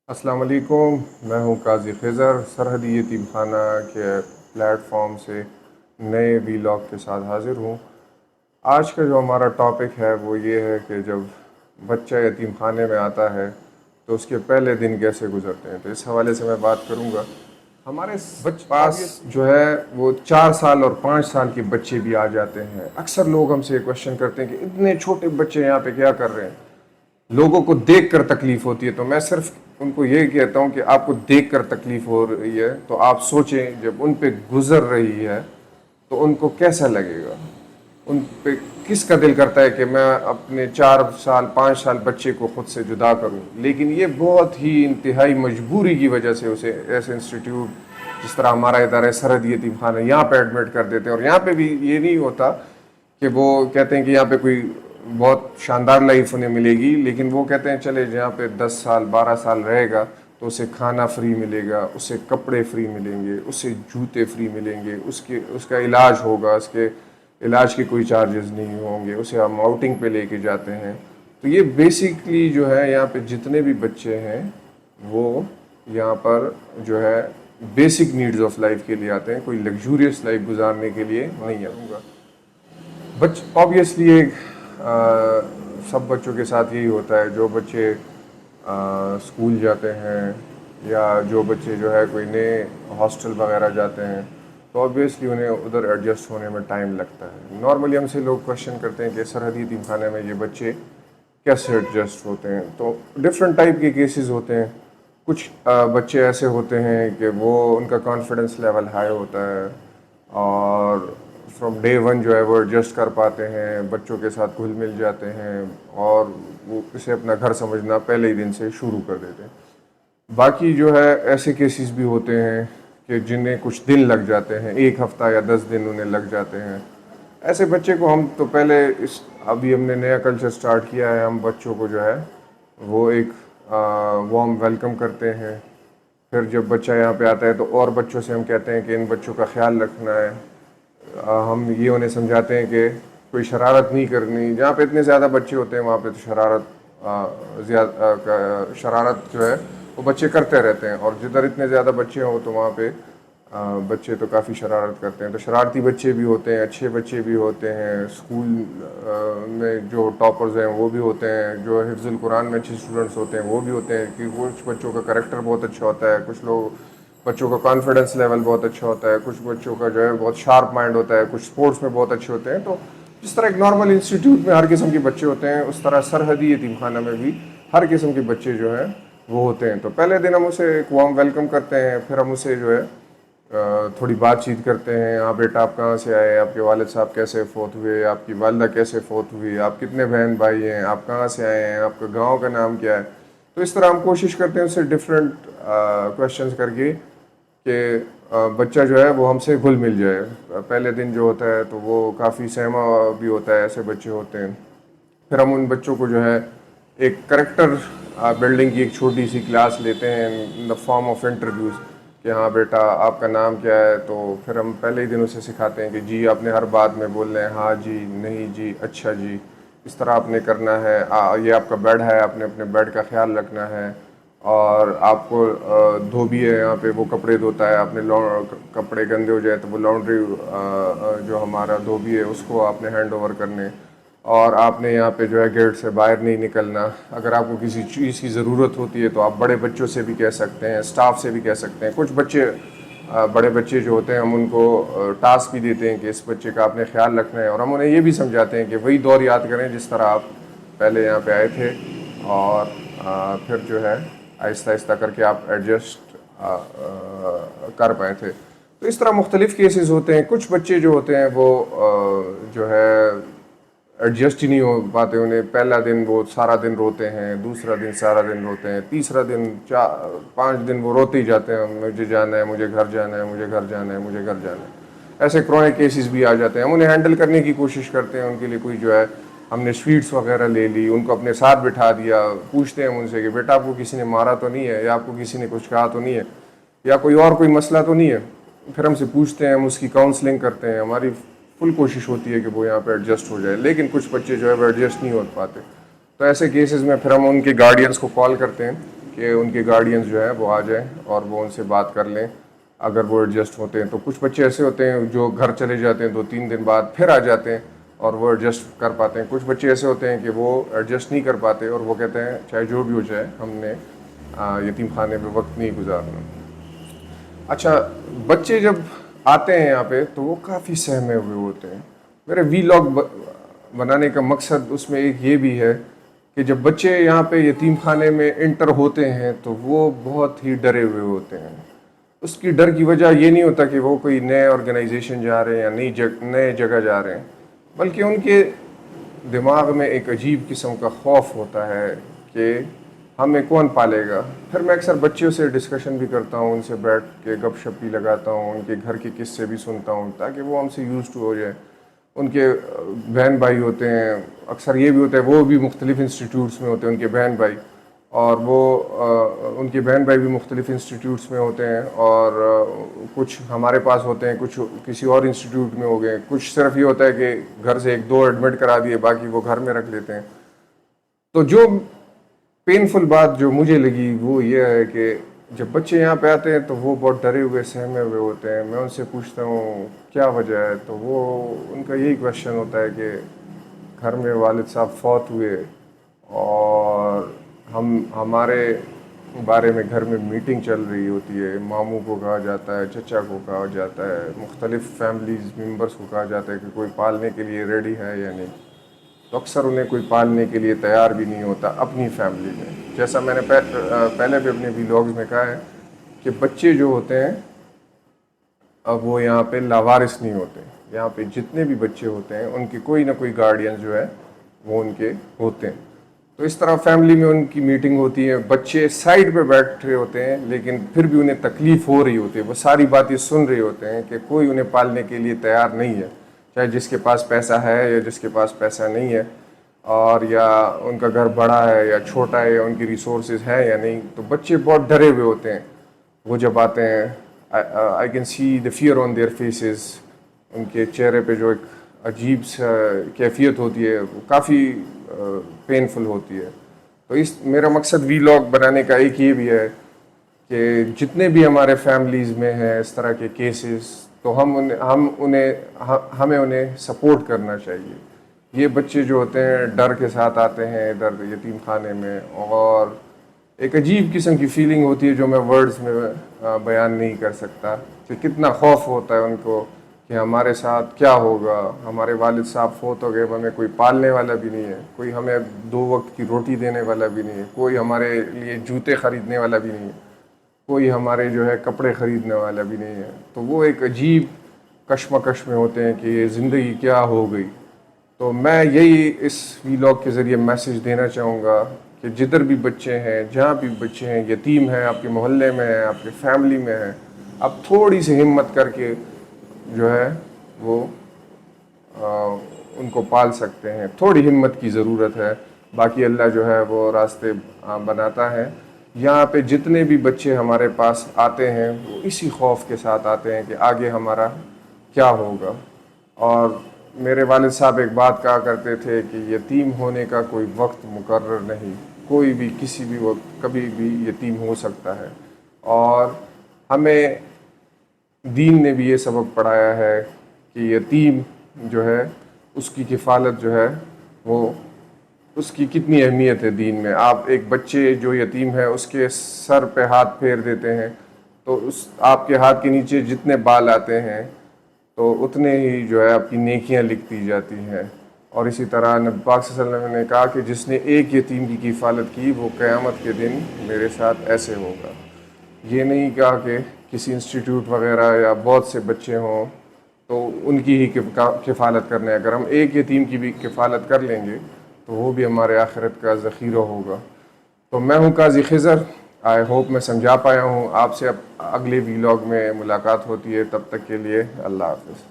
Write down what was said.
السلام علیکم، میں ہوں قاضی خضر، سرحدی یتیم خانہ کے پلیٹ فارم سے نئے ویلاگ کے ساتھ حاضر ہوں۔ آج کا جو ہمارا ٹاپک ہے وہ یہ ہے کہ جب بچہ یتیم خانے میں آتا ہے تو اس کے پہلے دن کیسے گزرتے ہیں، تو اس حوالے سے میں بات کروں گا۔ ہمارے پاس جو ہے وہ 4 سال اور 5 سال کے بچے بھی آ جاتے ہیں۔ اکثر لوگ ہم سے یہ کوشچن کرتے ہیں کہ اتنے چھوٹے بچے یہاں پہ کیا کر رہے ہیں، لوگوں کو دیکھ کر تکلیف ہوتی ہے۔ تو میں صرف ان کو یہ کہتا ہوں کہ آپ کو دیکھ کر تکلیف ہو رہی ہے تو آپ سوچیں جب ان پہ گزر رہی ہے تو ان کو کیسا لگے گا، ان پہ کس کا دل کرتا ہے کہ میں اپنے 4 سال 5 سال بچے کو خود سے جدا کروں، لیکن یہ بہت ہی انتہائی مجبوری کی وجہ سے اسے ایسے انسٹیٹیوٹ جس طرح ہمارا ادارہ سرحدی یتیم خانہ یہاں پہ ایڈمٹ کر دیتے ہیں۔ اور یہاں پہ بھی یہ نہیں ہوتا کہ وہ کہتے ہیں کہ یہاں پہ کوئی بہت شاندار لائف انہیں ملے گی، لیکن وہ کہتے ہیں چلے جہاں پہ 10 سال 12 سال رہے گا تو اسے کھانا فری ملے گا، اسے کپڑے فری ملیں گے، اسے جوتے فری ملیں گے، اس کا علاج ہوگا، اس کے علاج کے کوئی چارجز نہیں ہوں گے، اسے ہم آؤٹنگ پہ لے کے جاتے ہیں۔ تو یہ بیسکلی جو ہے یہاں پہ جتنے بھی بچے ہیں وہ یہاں پر جو ہے بیسک نیڈز آف لائف کے لیے آتے ہیں، کوئی لگژوریس لائف گزارنے کے لیے نہیں آؤں گا۔ آبویسلی ایک سب بچوں کے ساتھ یہی ہوتا ہے، جو بچے اسکول جاتے ہیں یا جو بچے جو ہے کوئی نئے ہاسٹل وغیرہ جاتے ہیں تو آبویسلی انہیں ادھر ایڈجسٹ ہونے میں ٹائم لگتا ہے۔ نارملی ہم سے لوگ کوشچن کرتے ہیں کہ سرحدی یتیم خانے میں یہ بچے کیسے ایڈجسٹ ہوتے ہیں، تو ڈفرینٹ ٹائپ کے کیسز ہوتے ہیں۔ کچھ بچے ایسے ہوتے ہیں کہ وہ ان کا کانفیڈنس لیول ہائی ہوتا ہے اور فرام ڈے ون جو ہے وہ ایڈجسٹ کر پاتے ہیں، بچوں کے ساتھ گھل مل جاتے ہیں اور وہ اسے اپنا گھر سمجھنا پہلے ہی دن سے شروع کر دیتے ہیں۔ باقی جو ہے ایسے کیسز بھی ہوتے ہیں کہ جنہیں کچھ دن لگ جاتے ہیں، 1 ہفتہ یا 10 دن انہیں لگ جاتے ہیں۔ ایسے بچے کو ہم تو پہلے ابھی ہم نے نیا کلچر سٹارٹ کیا ہے، ہم بچوں کو جو ہے وہ ایک وارم ویلکم کرتے ہیں۔ پھر جب بچہ یہاں پہ آتا ہے تو اور بچوں سے ہم کہتے ہیں کہ ان بچوں کا خیال رکھنا ہے، ہم یہ انہیں سمجھاتے ہیں کہ کوئی شرارت نہیں کرنی۔ جہاں پہ اتنے زیادہ بچے ہوتے ہیں وہاں پہ تو شرارت جو ہے وہ بچے کرتے رہتے ہیں، اور جدھر اتنے زیادہ بچے ہوں تو وہاں پہ بچے تو کافی شرارت کرتے ہیں۔ تو شرارتی بچے بھی ہوتے ہیں، اچھے بچے بھی ہوتے ہیں، اسکول میں جو ٹاپرز ہیں وہ بھی ہوتے ہیں، جو حفظ القرآن میں اچھے اسٹوڈنٹس ہوتے ہیں وہ بھی ہوتے ہیں، کہ کچھ بچوں کا کریکٹر بہت اچھا ہوتا ہے، کچھ لوگ بچوں کا کانفیڈنس لیول بہت اچھا ہوتا ہے، کچھ بچوں کا جو ہے بہت شارپ مائنڈ ہوتا ہے، کچھ اسپورٹس میں بہت اچھے ہوتے ہیں۔ تو جس طرح ایک نارمل انسٹیٹیوٹ میں ہر قسم کے بچے ہوتے ہیں، اس طرح سرحدی یتیم خانہ میں بھی ہر قسم کے بچے جو ہیں وہ ہوتے ہیں۔ تو پہلے دن ہم اسے ایک وارم ویلکم کرتے ہیں، پھر ہم اسے جو ہے تھوڑی بات چیت کرتے ہیں۔ ہاں بیٹا آپ کہاں سے آئے، آپ کے والد صاحب کیسے فوت ہوئے، آپ کی والدہ کیسے فوت ہوئی، آپ کتنے بہن بھائی ہیں، آپ کہاں سے آئے ہیں، آپ کا گاؤں کا نام کیا ہے۔ تو اس طرح ہم کوشش کرتے ہیں اسے ڈفرینٹ کویشچنز کر کے کہ بچہ جو ہے وہ ہم سے گھل مل جائے۔ پہلے دن جو ہوتا ہے تو وہ کافی سہما بھی ہوتا ہے، ایسے بچے ہوتے ہیں۔ پھر ہم ان بچوں کو جو ہے ایک کریکٹر بلڈنگ کی ایک چھوٹی سی کلاس لیتے ہیں ان دا فارم آف انٹرویوز کہ ہاں بیٹا آپ کا نام کیا ہے۔ تو پھر ہم پہلے ہی دن اسے سکھاتے ہیں کہ جی آپ نے ہر بات میں بولنا ہے، ہاں جی، نہیں جی، اچھا جی، اس طرح آپ نے کرنا ہے۔ یہ آپ کا بیڈ ہے، آپ نے اپنے بیڈ کا خیال رکھنا ہے، اور آپ کو دھوبی ہے یہاں پہ وہ کپڑے دھوتا ہے، آپ نے کپڑے گندے ہو جائے تو وہ لانڈری جو ہمارا دھوبی ہے اس کو آپ نے ہینڈ اوور کرنے، اور آپ نے یہاں پہ جو ہے گیٹ سے باہر نہیں نکلنا۔ اگر آپ کو کسی چیز کی ضرورت ہوتی ہے تو آپ بڑے بچوں سے بھی کہہ سکتے ہیں، اسٹاف سے بھی کہہ سکتے ہیں۔ کچھ بچے بڑے بچے جو ہوتے ہیں ہم ان کو ٹاسک بھی دیتے ہیں کہ اس بچے کا آپ نے خیال رکھنا ہے، اور ہم انہیں یہ بھی سمجھاتے ہیں کہ وہی دور یاد کریں جس طرح آپ پہلے یہاں پہ آئے تھے، اور پھر جو ہے آہستہ آہستہ کر کے آپ ایڈجسٹ کر پائے تھے۔ تو اس طرح مختلف کیسز ہوتے ہیں۔ کچھ بچے جو ہوتے ہیں وہ جو ہے ایڈجسٹ ہی نہیں ہو پاتے، انہیں پہلا دن وہ سارا دن روتے ہیں، دوسرا دن سارا دن روتے ہیں، تیسرا دن 5 دن وہ روتے ہی جاتے ہیں، مجھے جانا ہے، مجھے گھر جانا ہے، مجھے گھر جانا ہے، مجھے گھر جانا ہے۔ ایسے کرونک کیسز بھی آ جاتے ہیں، ہم انہیں ہینڈل کرنے کی کوشش کرتے ہیں۔ ان کے لیے کوئی جو ہے ہم نے سویٹس وغیرہ لے لی، ان کو اپنے ساتھ بٹھا دیا، پوچھتے ہیں ان سے کہ بیٹا آپ کو کسی نے مارا تو نہیں ہے، یا آپ کو کسی نے کچھ کہا تو نہیں ہے، یا کوئی مسئلہ تو نہیں ہے۔ پھر ہم سے پوچھتے ہیں، ہم اس کی کاؤنسلنگ کرتے ہیں۔ ہماری فل کوشش ہوتی ہے کہ وہ یہاں پہ ایڈجسٹ ہو جائے، لیکن کچھ بچے جو ہے وہ ایڈجسٹ نہیں ہو پاتے۔ تو ایسے کیسز میں پھر ہم ان کے گارڈینس کو کال کرتے ہیں کہ ان کے گارڈینز جو ہیں وہ آ جائیں اور وہ ان سے بات کر لیں اگر وہ ایڈجسٹ ہوتے ہیں. تو کچھ بچے ایسے ہوتے ہیں جو گھر چلے جاتے ہیں 2-3 دن بعد پھر آ جاتے ہیں اور وہ ایڈجسٹ کر پاتے ہیں. کچھ بچے ایسے ہوتے ہیں کہ وہ ایڈجسٹ نہیں کر پاتے اور وہ کہتے ہیں چاہے جو بھی ہو جائے ہم نے یتیم خانے میں وقت نہیں گزارنا. اچھا, بچے جب آتے ہیں یہاں پہ تو وہ کافی سہمے ہوئے ہوتے ہیں. میرے وی لاگ بنانے کا مقصد اس میں ایک یہ بھی ہے کہ جب بچے یہاں پہ یتیم خانے میں انٹر ہوتے ہیں تو وہ بہت ہی ڈرے ہوئے ہوتے ہیں. اس کی ڈر کی وجہ یہ نہیں ہوتا کہ وہ کوئی نئے آرگنائزیشن جا رہے ہیں یا نئے جگہ جا رہے ہیں, بلکہ ان کے دماغ میں ایک عجیب قسم کا خوف ہوتا ہے کہ ہمیں کون پالے گا. پھر میں اکثر بچوں سے ڈسکشن بھی کرتا ہوں, ان سے بیٹھ کے گپ شپ بھی لگاتا ہوں, ان کے گھر کے قصے بھی سنتا ہوں تاکہ وہ ہم سے یوز ٹو ہو جائے. ان کے بہن بھائی ہوتے ہیں, اکثر یہ بھی ہوتا ہے وہ بھی مختلف انسٹیٹیوٹس میں ہوتے ہیں ان کے بہن بھائی, اور وہ ان کے بہن بھائی بھی مختلف انسٹیٹیوٹس میں ہوتے ہیں, اور کچھ ہمارے پاس ہوتے ہیں, کچھ کسی اور انسٹیٹیوٹ میں ہو گئے, کچھ صرف یہ ہوتا ہے کہ گھر سے 1-2 ایڈمٹ کرا دیے, باقی وہ گھر میں رکھ لیتے ہیں. تو جو پینفل بات جو مجھے لگی وہ یہ ہے کہ جب بچے یہاں پہ آتے ہیں تو وہ بہت ڈرے ہوئے سہمے ہوئے ہوتے ہیں. میں ان سے پوچھتا ہوں کیا وجہ ہے, تو وہ ان کا یہی کویشچن ہوتا ہے کہ گھر میں والد صاحب فوت ہوئے اور ہمارے بارے میں گھر میں میٹنگ چل رہی ہوتی ہے, ماموں کو کہا جاتا ہے, چچا کو کہا جاتا ہے, مختلف فیملیز ممبرس کو کہا جاتا ہے کہ کوئی پالنے کے لیے ریڈی ہے یا نہیں. تو اکثر انہیں کوئی پالنے کے لیے تیار بھی نہیں ہوتا اپنی فیملی میں. جیسا میں نے پہلے بھی اپنے ویلاگز میں کہا ہے کہ بچے جو ہوتے ہیں اب وہ یہاں پہ لاوارث نہیں ہوتے. یہاں پہ جتنے بھی بچے ہوتے ہیں ان کے کوئی نہ کوئی گارڈین جو ہے وہ ان کے ہوتے ہیں. تو اس طرح فیملی میں ان کی میٹنگ ہوتی ہے, بچے سائڈ پہ بیٹھے ہوتے ہیں لیکن پھر بھی انہیں تکلیف ہو رہی ہوتی ہے, وہ ساری باتیں سن رہے ہوتے ہیں کہ کوئی انہیں پالنے کے لیے تیار نہیں ہے, چاہے جس کے پاس پیسہ ہے یا جس کے پاس پیسہ نہیں ہے, اور یا ان کا گھر بڑا ہے یا چھوٹا ہے, یا ان کی ریسورسز ہے یا نہیں. تو بچے بہت ڈرے ہوئے ہوتے ہیں. وہ جب آتے ہیں I can see the fear on their faces, ان کے چہرے پہ جو ایک عجیب سا کیفیت ہوتی ہے وہ کافی پینفل ہوتی ہے. تو میرا مقصد وی لاگ بنانے کا ایک یہ بھی ہے کہ جتنے بھی ہمارے فیملیز میں ہیں اس طرح کے کیسز, تو ہمیں انہیں سپورٹ کرنا چاہیے. یہ بچے جو ہوتے ہیں ڈر کے ساتھ آتے ہیں ادھر یتیم خانے میں, اور ایک عجیب قسم کی فیلنگ ہوتی ہے جو میں ورڈز میں بیان نہیں کر سکتا کہ کتنا خوف ہوتا ہے ان کو کہ ہمارے ساتھ کیا ہوگا. ہمارے والد صاحب فوت ہو گئے, ہمیں کوئی پالنے والا بھی نہیں ہے, کوئی ہمیں 2 وقت کی روٹی دینے والا بھی نہیں ہے, کوئی ہمارے لیے جوتے خریدنے والا بھی نہیں ہے, کوئی ہمارے جو ہے کپڑے خریدنے والا بھی نہیں ہے. تو وہ ایک عجیب کشمکش میں ہوتے ہیں کہ یہ زندگی کیا ہو گئی. تو میں یہی اس وی لاگ کے ذریعے میسیج دینا چاہوں گا کہ جدھر بھی بچے ہیں, جہاں بھی بچے ہیں, یتیم ہیں, آپ کے محلے میں ہیں, آپ کے فیملی میں ہیں, آپ تھوڑی سی ہمت کر کے جو ہے وہ ان کو پال سکتے ہیں. تھوڑی ہمت کی ضرورت ہے, باقی اللہ جو ہے وہ راستے بناتا ہے. یہاں پہ جتنے بھی بچے ہمارے پاس آتے ہیں وہ اسی خوف کے ساتھ آتے ہیں کہ آگے ہمارا کیا ہوگا. اور میرے والد صاحب ایک بات کہا کرتے تھے کہ یتیم ہونے کا کوئی وقت مقرر نہیں, کوئی بھی کسی بھی وقت کبھی بھی یتیم ہو سکتا ہے. اور ہمیں دین نے بھی یہ سبق پڑھایا ہے کہ یتیم جو ہے اس کی کفالت جو ہے وہ اس کی کتنی اہمیت ہے دین میں. آپ ایک بچے جو یتیم ہے اس کے سر پہ ہاتھ پھیر دیتے ہیں تو آپ کے ہاتھ کے نیچے جتنے بال آتے ہیں تو اتنے ہی جو ہے آپ کی نیکیاں لکھتی جاتی ہیں. اور اسی طرح نبی پاک صلی اللہ علیہ وسلم نے کہا کہ جس نے ایک یتیم کی کفالت کی وہ قیامت کے دن میرے ساتھ ایسے ہوگا. یہ نہیں کہا کہ کسی انسٹیٹیوٹ وغیرہ یا بہت سے بچے ہوں تو ان کی ہی کفالت کرنے, اگر ہم ایک یتیم کی بھی کفالت کر لیں گے تو وہ بھی ہمارے آخرت کا ذخیرہ ہوگا. تو میں ہوں قاضی خضر, آئی ہوپ میں سمجھا پایا ہوں. آپ سے اب اگلے ویلاگ میں ملاقات ہوتی ہے, تب تک کے لیے اللہ حافظ.